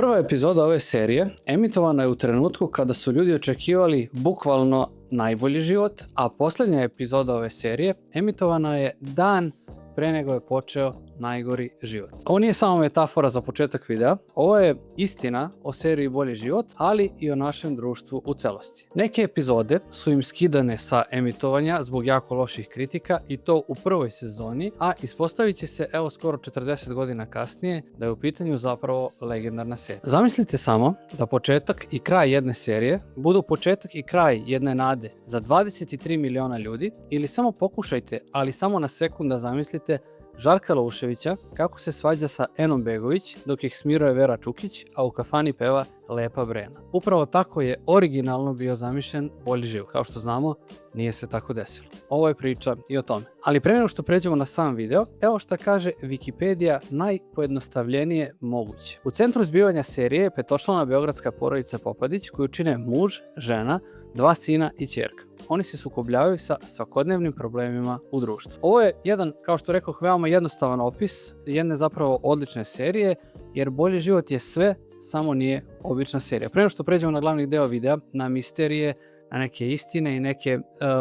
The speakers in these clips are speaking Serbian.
Prva epizoda ove serije emitovana je u trenutku kada su ljudi očekivali bukvalno najbolji život, a posljednja epizoda ove serije emitovana je dan pre nego je počeo najgori život. Ovo nije samo metafora za početak videa, ovo je istina o seriji Bolji život, ali i o našem društvu u celosti. Neke epizode su im skidane sa emitovanja zbog jako loših kritika i to u prvoj sezoni, a ispostavit će se evo skoro 40 godina kasnije da je u pitanju zapravo legendarna serija. Zamislite samo da početak i kraj jedne serije budu početak i kraj jedne nade za 23 miliona ljudi, ili samo pokušajte, ali samo na sekund da zamislite Žarka Louševića kako se svađa sa Enom Begović dok ih smiruje Vera Čukić, a u kafani peva Lepa Brena. Upravo tako je originalno bio zamišljen Bolji život. Kao što znamo, nije se tako desilo. Ovo je priča i o tome. Ali pre nego što pređemo na sam video, evo šta kaže Wikipedia najpojednostavljenije moguće. U centru zbivanja serije je petočlana beogradska porodica Popadić koju čine muž, žena, 2 sina i ćerka. Oni se sukobljavaju sa svakodnevnim problemima u društvu. Ovo je jedan, kao što rekoh, veoma jednostavan opis jedne zapravo odlične serije, jer Bolji život je sve, samo nije obična serija. Pre nego što pređemo na glavni deo videa, na misterije, na neke istine i neke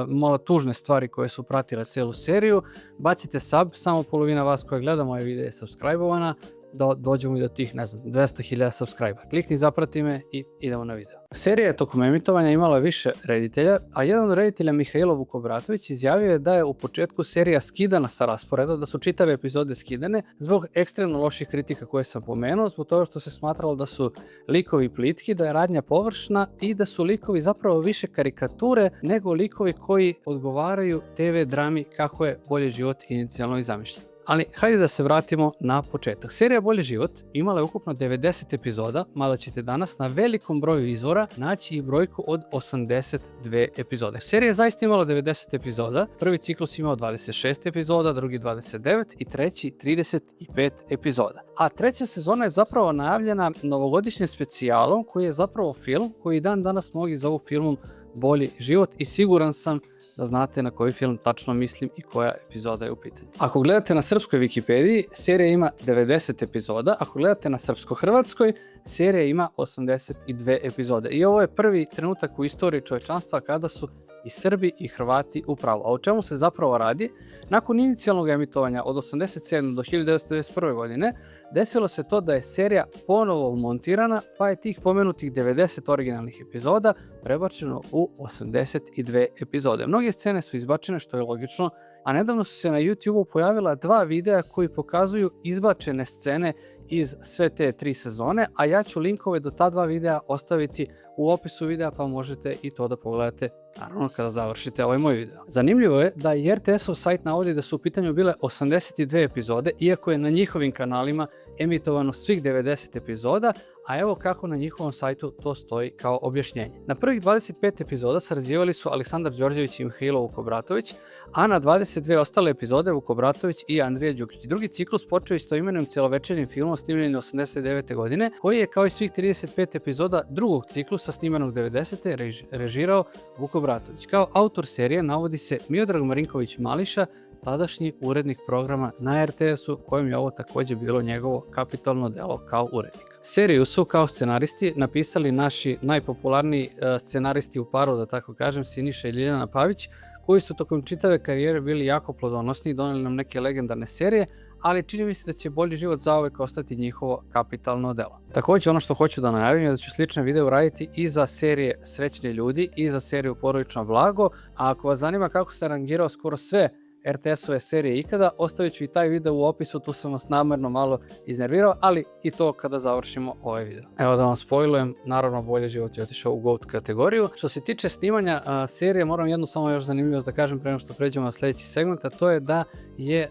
malo tužne stvari koje su pratile celu seriju, bacite sub, samo polovina vas koja gleda moje videe je subscribe-ovana, da dođemo i do tih, 200.000 subscribe. Klikni, zaprati me i idemo na video. Serija je tokom emitovanja imala više reditelja, a jedan od reditelja, Mihailo Vukobratović, izjavio je da je u početku serija skidana sa rasporeda, da su čitave epizode skidane zbog ekstremno loših kritika koje sam pomenuo, zbog toga što se smatralo da su likovi plitki, da je radnja površna i da su likovi zapravo više karikature nego likovi koji odgovaraju TV drami kako je Bolji život inicijalno i zamišljen. Ali hajde da se vratimo na početak. Serija Bolji život imala je ukupno 90 epizoda, mada ćete danas na velikom broju izvora naći i brojku od 82 epizode. Serija je zaista imala 90 epizoda, prvi ciklus imao 26 epizoda, drugi 29 i treći 35 epizoda. A treća sezona je zapravo najavljena novogodišnjim specijalom koji je zapravo film koji dan danas mnogi zovu filmom Bolji život i siguran sam da znate na koji film tačno mislim i koja epizoda je u pitanju. Ako gledate na srpskoj Wikipediji, serija ima 90 epizoda, ako gledate na srpsko-hrvatskoj, serija ima 82 epizode. I ovo je prvi trenutak u istoriji čovečanstva kada su i Srbi i Hrvati u pravu. A o čemu se zapravo radi? Nakon inicijalnog emitovanja od 87. do 1991. godine desilo se to da je serija ponovo montirana, pa je tih pomenutih 90 originalnih epizoda prebačeno u 82 epizode. Mnoge scene su izbačene, što je logično, a nedavno su se na YouTube-u pojavila 2 videa koji pokazuju izbačene scene iz sve te 3 sezone, a ja ću linkove do ta 2 videa ostaviti u opisu videa, pa možete i to da pogledate, naravno kada završite ovaj moj video. Zanimljivo je da i RTS-ov sajt navodi da su u pitanju bile 82 epizode, iako je na njihovim kanalima emitovano svih 90 epizoda, a evo kako na njihovom sajtu to stoji kao objašnjenje. Na prvih 25 epizoda sarađivali su Aleksandar Đorđević i Mihailo Vukobratović, a na 22 ostale epizode Vukobratović i Andrija Đukić. Drugi ciklus počeo istoimenim celovečernjim filmom snimljen 89. godine, koji je kao i svih 35 epizoda drugog ciklusa snimanog 90. režirao Vukobratović. Kao autor serije navodi se Miodrag Marinković Mališa, tadašnji urednik programa na RTS-u, kojem je ovo također bilo njegovo kapitalno delo kao urednik. Seriju su kao scenaristi napisali naši najpopularniji scenaristi u paru, da tako kažem, Siniša i Ljiljana Pavić, koji su tokom čitave karijere bili jako plodonosni i doneli nam neke legendarne serije, ali čini mi se da će Bolji život zauvek ostati njihovo kapitalno delo. Također ono što hoću da najavim je da ću slične videe uraditi i za serije Srećni ljudi i za seriju Porodično blago, a ako vas zanima kako se rangirao skoro sve RTS-ove serije ikada, ostavit ću i taj video u opisu, tu sam vas namerno malo iznervirao, ali i to kada završimo ovaj video. Evo da vam spojlujem, naravno Bolji život je otišao u GOAT kategoriju. Što se tiče snimanja serije, moram jednu samo još zanimljivost da kažem pre nego što pređemo na sljedeći segment, a to je da je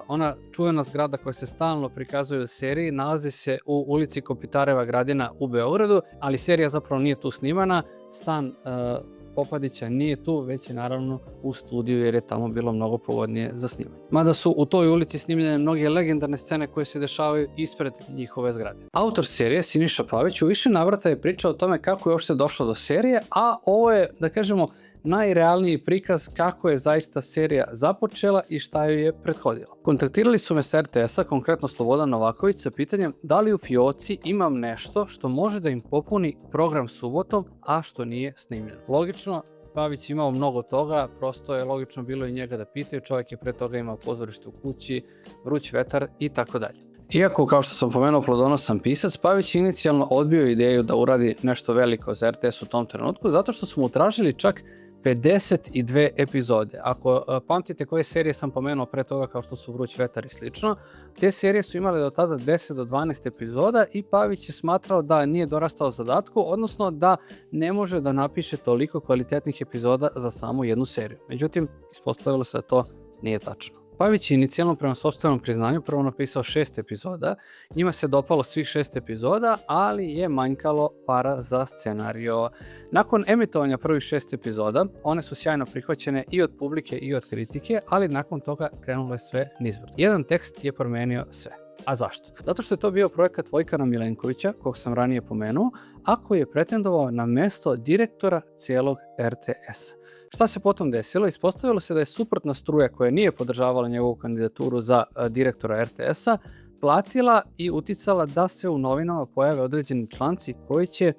ona čuvena zgrada koja se stalno prikazuje u seriji, nalazi se u ulici Kopitareva Gradina u Beogradu, ali serija zapravo nije tu snimana, stan Popadića nije tu, već je naravno u studiju jer je tamo bilo mnogo pogodnije za snimanje. Mada su u toj ulici snimljene mnoge legendarne scene koje se dešavaju ispred njihove zgrade. Autor serije Siniša Pavić u više navrata je pričao o tome kako je uopšte došlo do serije, a ovo je, da kažemo, najrealniji prikaz kako je zaista serija započela i šta joj je prethodilo. Kontaktirali su me s RTS-a, konkretno Slobodan Novaković, sa pitanjem da li u fioci imam nešto što može da im popuni program subotom, a što nije snimljeno. Logično, Pavić imao mnogo toga, prosto je logično bilo i njega da pitaju, čovjek je pre toga imao pozorište u kući, Vruć vetar i tako dalje. Iako, kao što sam pomenuo, plodonosan pisac, Pavić je inicijalno odbio ideju da uradi nešto veliko za RTS u tom trenutku, zato što su mu tražili čak 52 epizode. Ako pamtite koje serije sam pomenuo pre toga, kao što su Vruć vetar i slično, te serije su imale do tada 10 do 12 epizoda i Pavić je smatrao da nije dorastao zadatku, odnosno da ne može da napiše toliko kvalitetnih epizoda za samo jednu seriju. Međutim, ispostavilo se da to nije tačno. Pavić je inicijalno prema sopstvenom priznanju prvo napisao 6 epizoda, njima se dopalo svih 6 epizoda, ali je manjkalo para za scenario. Nakon emitovanja prvih 6 epizoda, one su sjajno prihvaćene i od publike i od kritike, ali nakon toga krenulo je sve nizbrdo. Jedan tekst je promenio sve. A zašto? Zato što je to bio projekat Vojkana Milenkovića, kog sam ranije pomenuo, a koji je pretendovao na mesto direktora cijelog RTS-a. Šta se potom desilo? Ispostavilo se da je suprotna struja koja nije podržavala njegovu kandidaturu za direktora RTS-a platila i uticala da se u novinama pojave određeni članci koji će,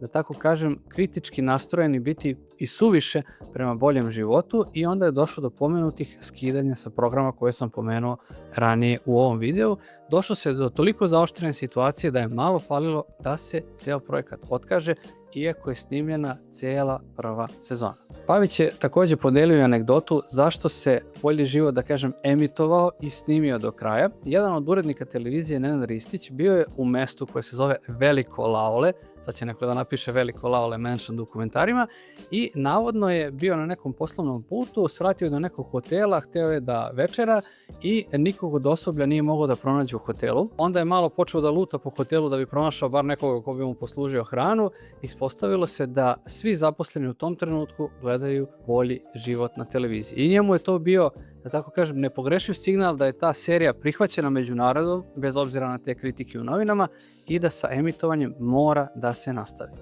da tako kažem, kritički nastrojeni biti i suviše prema boljem životu i onda je došlo do pomenutih skidanja sa programa koje sam pomenuo ranije u ovom videu. Došlo se do toliko zaoštrene situacije da je malo falilo da se ceo projekat otkaže, iako je snimljena cijela prva sezona. Pavić je također podelio anegdotu zašto se Bolji život, da kažem, emitovao i snimio do kraja. Jedan od urednika televizije, Nenad Ristić, bio je u mestu koje se zove Veliko Laole, sad će neko da napiše Veliko Laole mention u komentarima, i navodno je bio na nekom poslovnom putu, svratio do nekog hotela, hteo je da večera i nikog od osoblja nije mogao da pronađe u hotelu. Onda je malo počeo da luta po hotelu da bi pronašao bar nekoga ko bi mu poslužio hranu. Ispostavilo se da svi zaposleni u tom trenutku gledaju Bolji život na televiziji. I njemu je to bio, da tako kažem, nepogrešiv signal da je ta serija prihvaćena među narodom, bez obzira na te kritike u novinama, i da sa emitovanjem mora da se nastavi.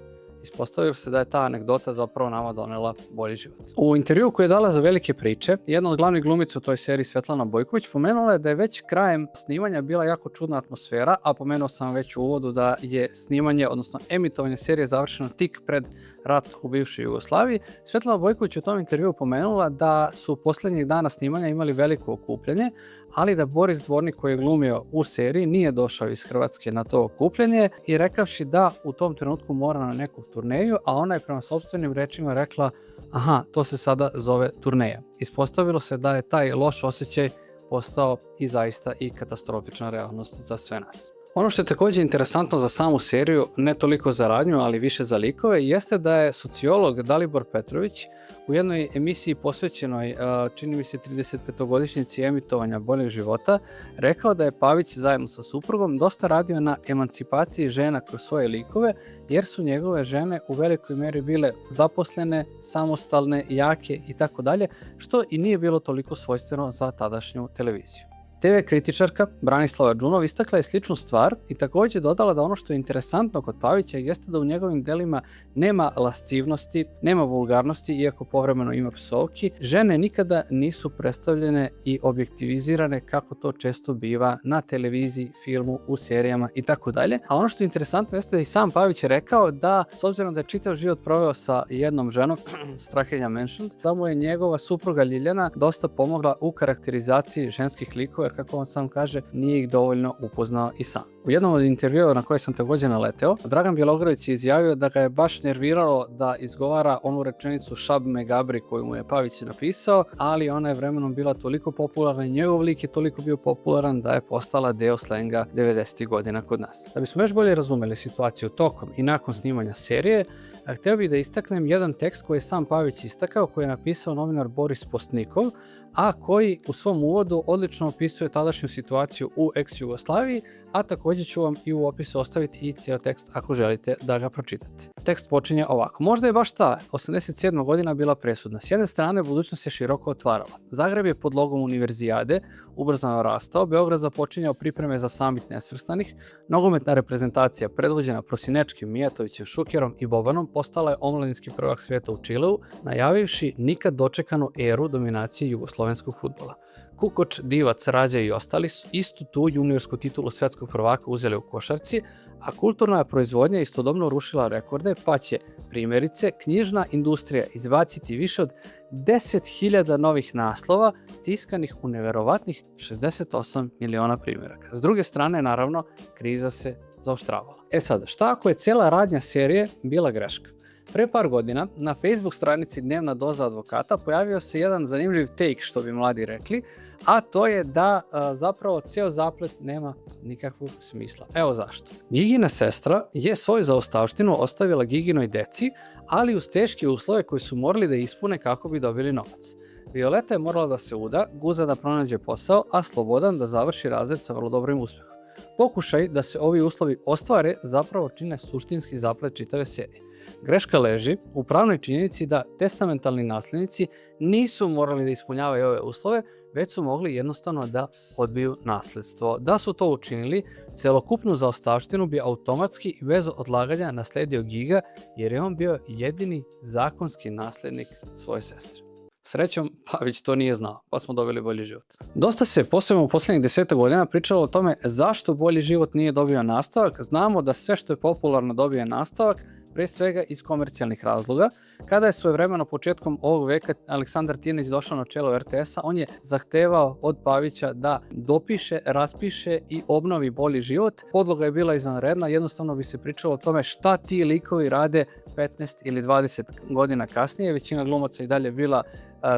Ispostavilo se da je ta anegdota zapravo nama donela bolji život. U intervjuu koji je dala za Velike priče, jedna od glavnih glumica u toj seriji, Svetlana Bojković, pomenula je da je već krajem snimanja bila jako čudna atmosfera, a pomenuo sam već u uvodu da je snimanje, odnosno emitovanje serije završeno tik pred rat u bivšoj Jugoslaviji. Svetlana Bojković u tom intervjuu pomenula da su posljednjih dana snimanja imali veliko okupljanje, ali da Boris Dvornik, koji je glumio u seriji, nije došao iz Hrvatske na to okupljanje i rekavši da u tom trenutku mora na neku turneju, a ona je prema sopstvenim rečima rekla: aha, to se sada zove turneja. Ispostavilo se da je taj loš osjećaj postao i zaista i katastrofična realnost za sve nas. Ono što je također interesantno za samu seriju, ne toliko za radnju, ali više za likove, jeste da je sociolog Dalibor Petrović u jednoj emisiji posvećenoj, čini mi se, 35-godišnjici emitovanja Boljeg života, rekao da je Pavić zajedno sa suprugom dosta radio na emancipaciji žena kroz svoje likove, jer su njegove žene u velikoj meri bile zaposlene, samostalne, jake i tako dalje, što i nije bilo toliko svojstveno za tadašnju televiziju. TV kritičarka Branislava Đunov istakla je sličnu stvar i također dodala da ono što je interesantno kod Pavića jeste da u njegovim delima nema lascivnosti, nema vulgarnosti, iako povremeno ima psovki. Žene nikada nisu predstavljene i objektivizirane kako to često biva na televiziji, filmu, u serijama i tako dalje. A ono što je interesantno jeste da i sam Pavić je rekao da, s obzirom da je čitav život proveo sa jednom ženom, Strahinja mentioned, da mu je njegova supruga Ljiljana dosta pomogla u karakterizaciji ženskih likova, jer kako on sam kaže, nije ih dovoljno upoznao i sam. U jednom od intervjua na koje sam također naleteo, Dragan Bjelogrlić je izjavio da ga je baš nerviralo da izgovara onu rečenicu šab me gabri koju mu je Pavić napisao, ali ona je vremenom bila toliko popularna i njegov lik je toliko bio popularan da je postala deo slenga 90. godina kod nas. Da bismo još bolje razumeli situaciju tokom i nakon snimanja serije, hteo bih da istaknem jedan tekst koji je sam Pavić istakao, koji je napisao novinar Boris Postnikov, a koji u svom uvodu odlično opisuje tadašnju situaciju u ex-Jugoslaviji, a također ću vam i u opisu ostaviti i cijel tekst ako želite da ga pročitate. Tekst počinje ovako. Možda je baš ta 87. godina bila presudna. S jedne strane, budućnost se široko otvarala. Zagreb je pod logom Univerzijade ubrzano rastao, Beograd započinjao pripreme za samit nesvrstanih, nogometna reprezentacija predvođena Prosinečkim, Mijatovićem, Šukerom i Bobanom postala je omladinski prvak svijeta u Čileu, najavivši nikad dočekanu eru dominacije jugoslovenskog fudbala. Kukoč, Divac, Rađa i ostali su istu tu juniorsku titulu svetskog prvaka uzeli u košarci, a kulturna proizvodnja istodobno rušila rekorde, pa će, primjerice, knjižna industrija izbaciti više od 10.000 novih naslova tiskanih u neverovatnih 68 miliona primjeraka. S druge strane, naravno, kriza se zaoštravala. Sad, šta ako je cijela radnja serije bila greška? Pre par godina na Facebook stranici Dnevna doza advokata pojavio se jedan zanimljiv take, što bi mladi rekli, a to je da zapravo cijel zaplet nema nikakvog smisla. Evo zašto. Gigina sestra je svoju zaostavštinu ostavila Giginoj deci, ali uz teške uslove koji su morali da ispune kako bi dobili novac. Violeta je morala da se uda, Guza da pronađe posao, a Slobodan da završi razred sa vrlo dobrim uspehom. Pokušaj da se ovi uslovi ostvare zapravo čine suštinski zaplet čitave serije. Greška leži u pravnoj činjenici da testamentalni nasljednici nisu morali da ispunjavaju ove uslove, već su mogli jednostavno da odbiju nasljedstvo. Da su to učinili, celokupnu zaostavštinu bi automatski i bez odlaganja nasledio Giga, jer je on bio jedini zakonski nasljednik svoje sestre. Srećom, Pavić to nije znao, pa smo dobili Bolji život. Dosta se, posebno u posljednjih 10 godina, pričalo o tome zašto Bolji život nije dobio nastavak. Znamo da sve što je popularno dobije nastavak, pre svega iz komercijalnih razloga. Kada je svojevremeno početkom ovog veka Aleksandar Tijanić došao na čelo RTS-a, on je zahtevao od Pavića da dopiše, raspiše i obnovi Bolji život. Podloga je bila izvanredna, jednostavno bi se pričalo o tome šta ti likovi rade 15 ili 20 godina kasnije. Većina glumaca i dalje bila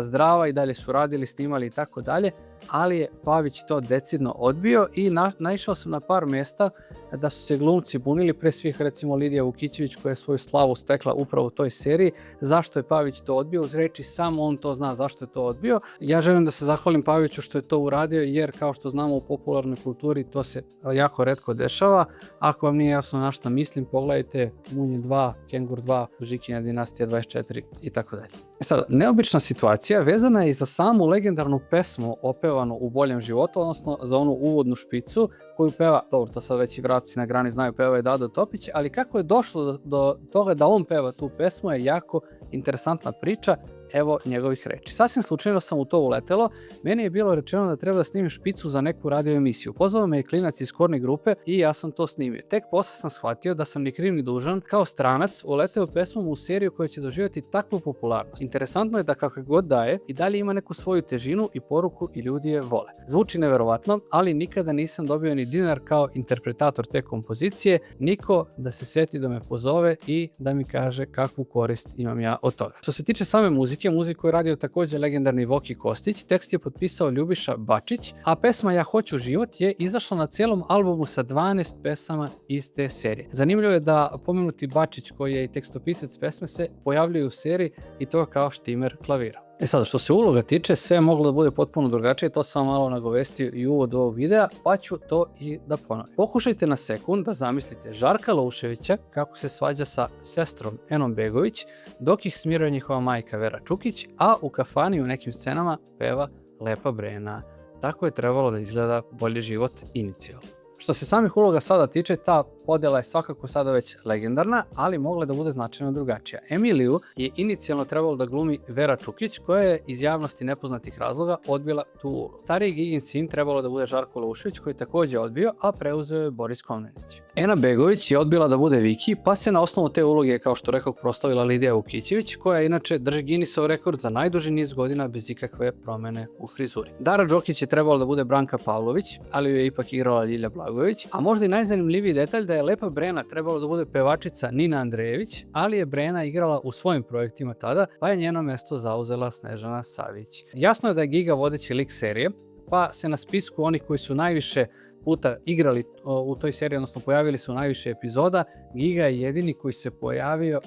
zdrava i dalje su radili, snimali i tako dalje, ali je Pavić to decidno odbio i naišao sam na par mjesta da su se glumci bunili, pre svih recimo Lidija Vukićević koja je svoju slavu stekla upravo u toj seriji. Zašto je Pavić to odbio? Uz reči samo on to zna zašto je to odbio. Ja želim da se zahvalim Paviću što je to uradio, jer kao što znamo u popularnoj kulturi to se jako retko dešava. Ako vam nije jasno na šta mislim, pogledajte Munje 2, Kengur 2, Žikinja dinastija 24 i tako dalje. Sad, neobična situacija vezana je i za samu legendarnu pesmu opevanu u Boljem životu, odnosno za onu uvodnu špicu koju peva, dobro, to sad već i vrapci na grani znaju, peva je Dado Topić, ali kako je došlo do toga da on peva tu pesmu je jako interesantna priča. Evo njegovih reči. Sasvim slučajno sam u to uletelo, meni je bilo rečeno da treba da snimim špicu za neku radio emisiju. Pozvao me je klinac iz Korne grupe i ja sam to snimio. Tek posle sam shvatio da sam ni kriv ni dužan, kao stranac uleteo pesmom u seriju koja će doživjeti takvu popularnost. Interesantno je da kako god daje i dalje ima neku svoju težinu i poruku i ljudi je vole. Zvuči neverovatno, ali nikada nisam dobio ni dinar kao interpretator te kompozicije, niko da se seti da me pozove i da mi kaže kakvu korist imam ja od toga. Što se tiče same muziku je radio također legendarni Voki Kostić, tekst je potpisao Ljubiša Bačić, a pesma Ja hoću život je izašla na cijelom albumu sa 12 pesama iz te serije. Zanimljivo je da pomenuti Bačić, koji je i tekstopisac pesme, se pojavljuje u seriji i to kao štimer klavira. Sada, što se uloga tiče, sve je moglo da bude potpuno drugačije, to sam malo nagovestio i u uvodu ovog videa, pa ću to i da ponovim. Pokušajte na sekund da zamislite Žarka Louševića kako se svađa sa sestrom Enom Begović, dok ih smiruje njihova majka Vera Čukić, a u kafani u nekim scenama peva Lepa Brena. Tako je trebalo da izgleda Bolji život inicijalno. Što se samih uloga sada tiče, ta podjela je svakako sada već legendarna, ali mogla da bude značajno drugačija. Emiliju je inicijalno trebalo da glumi Vera Čukić, koja je iz javnosti nepoznatih razloga odbila tu ulogu. Stariji Gigin sin trebalo da bude Žarko Loušević, koji je također odbio, a preuzeo je Boris Komnenić. Ena Begović je odbila da bude Viki, pa se na osnovu te uloge, kao što rekao, proslavila Lidija Vukićević, koja inače drži Guinnessov rekord za najduži niz godina bez ikakve promene u frizuri. Dara Đokić je trebalo da bude Branka Pavlović, ali ju je ipak igrala Ljilja Blagojević, a možda i najzanimljiviji detalj da je Lepa Brena trebalo da bude pevačica Nina Andrejević, ali je Brena igrala u svojim projektima tada, pa je njeno mesto zauzela Snežana Savić. Jasno je da je Giga vodeći lik serije, pa se na spisku onih koji su najviše puta igrali u toj seriji, odnosno pojavili su u najviše epizoda, Giga je jedini koji se pojavio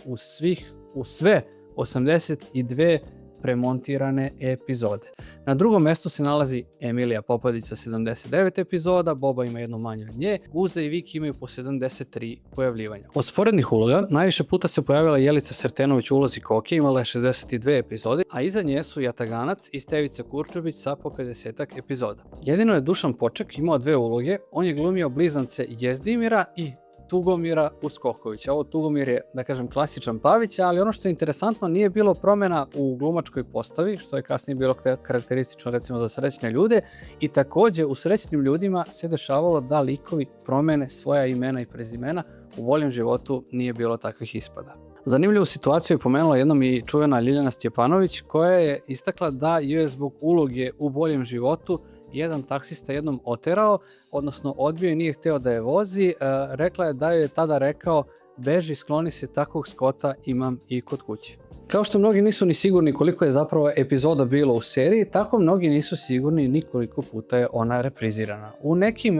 u sve 82 premontirane epizode. Na drugom mestu se nalazi Emilija Popadić sa 79 epizoda, Boba ima jednu manje od nje, Guza i Viki imaju po 73 pojavljivanja. Od sporednih uloga najviše puta se pojavila Jelica Sretenović u ulozi Koke, imala je 62 epizode, a iza nje su Jataganac i Stevica Kurčubić sa po 50 epizoda. Jedino je Dušan Poček imao 2 uloge, on je glumio blizance Jezdimira i Tugomira Uskokovića. Ovo Tugomir je, da kažem, klasičan Pavić, ali ono što je interesantno, nije bilo promjena u glumačkoj postavi, što je kasnije bilo karakteristično recimo za srećne ljude, i takođe u srećnim ljudima se dešavalo da likovi promene svoja imena i prezimena. U Boljem životu nije bilo takvih ispada. Zanimljivu situaciju je pomenula jednom i čuvena Ljiljana Stjepanović, koja je istakla da je zbog uloge u Boljem životu jedan taksista jednom oterao, odnosno odbio i nije hteo da je vozi. Rekla je da je tada rekao: beži, skloni se, takvog Skota imam i kod kuće. Kao što mnogi nisu ni sigurni koliko je zapravo epizoda bilo u seriji, tako mnogi nisu sigurni ni koliko puta je ona reprizirana. U nekim,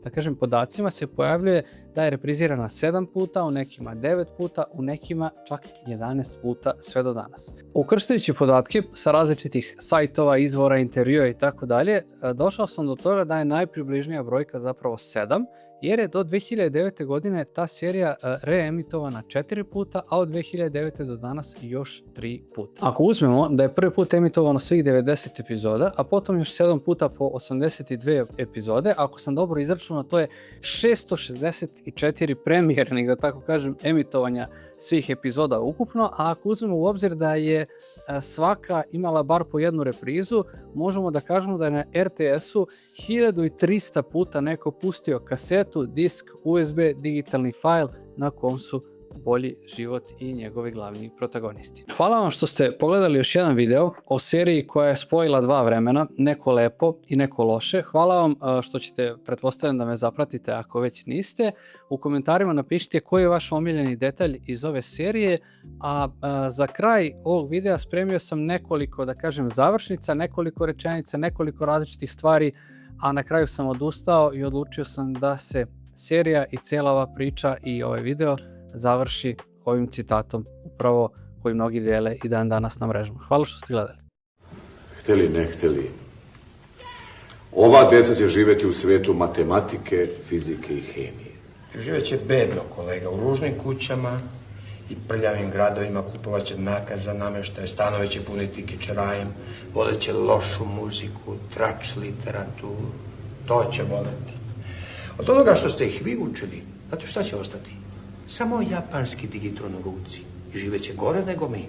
da kažem, podacima se pojavljuje da je reprizirana 7 puta, u nekima 9 puta, u nekima čak 11 puta sve do danas. Ukrštajući podatke sa različitih sajtova, izvora, intervjua i tako dalje, došao sam do toga da je najpribližnija brojka zapravo 7, jer je do 2009. godine ta serija reemitovana 4 puta, a od 2009. do danas još 3 puta. Ako uzmemo da je prvi put emitovano svih 90 epizoda, a potom još 7 puta po 82 epizode, ako sam dobro izračunao, to je 664 premijernih, da tako kažem, emitovanja svih epizoda ukupno, a ako uzmemo u obzir da je svaka imala bar po jednu reprizu, možemo da kažemo da je na RTS-u 1300 puta neko pustio kasetu, disk, USB, digitalni fajl na kom su Bolji život i njegovi glavni protagonisti. Hvala vam što ste pogledali još jedan video o seriji koja je spojila 2 vremena, neko lepo i neko loše. Hvala vam što ćete, pretpostavljam da me zapratite ako već niste. U komentarima napišite koji je vaš omiljeni detalj iz ove serije, a za kraj ovog videa spremio sam nekoliko, da kažem, završnica, nekoliko rečenica, nekoliko različitih stvari, a na kraju sam odustao i odlučio sam da se serija i cijela ova priča i ovaj video završi ovim citatom, upravo koji mnogi dele i dan danas na mrežama. Hvala što ste gledali. Hteli, ne hteli, ova deca će živjeti u svetu matematike, fizike i hemije. Živeće bedno, kolega, u ružnim kućama i prljavim gradovima, kupovaće nakaza, namještaje, stanove će puniti kičerajem, voleće lošu muziku, trač literaturu. To će voleti. Od onoga što ste ih vi učili, znate šta će ostati? Samo japanski digitron u ruci. Živeće gore nego mi.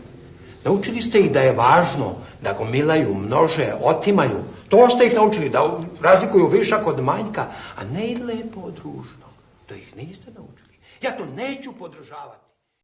Naučili ste ih da je važno da gomilaju, množe, otimaju. To ste ih naučili, da razlikuju višak od manjka, a ne i lepo od ružnog. To ih niste naučili. Ja to neću podržavati.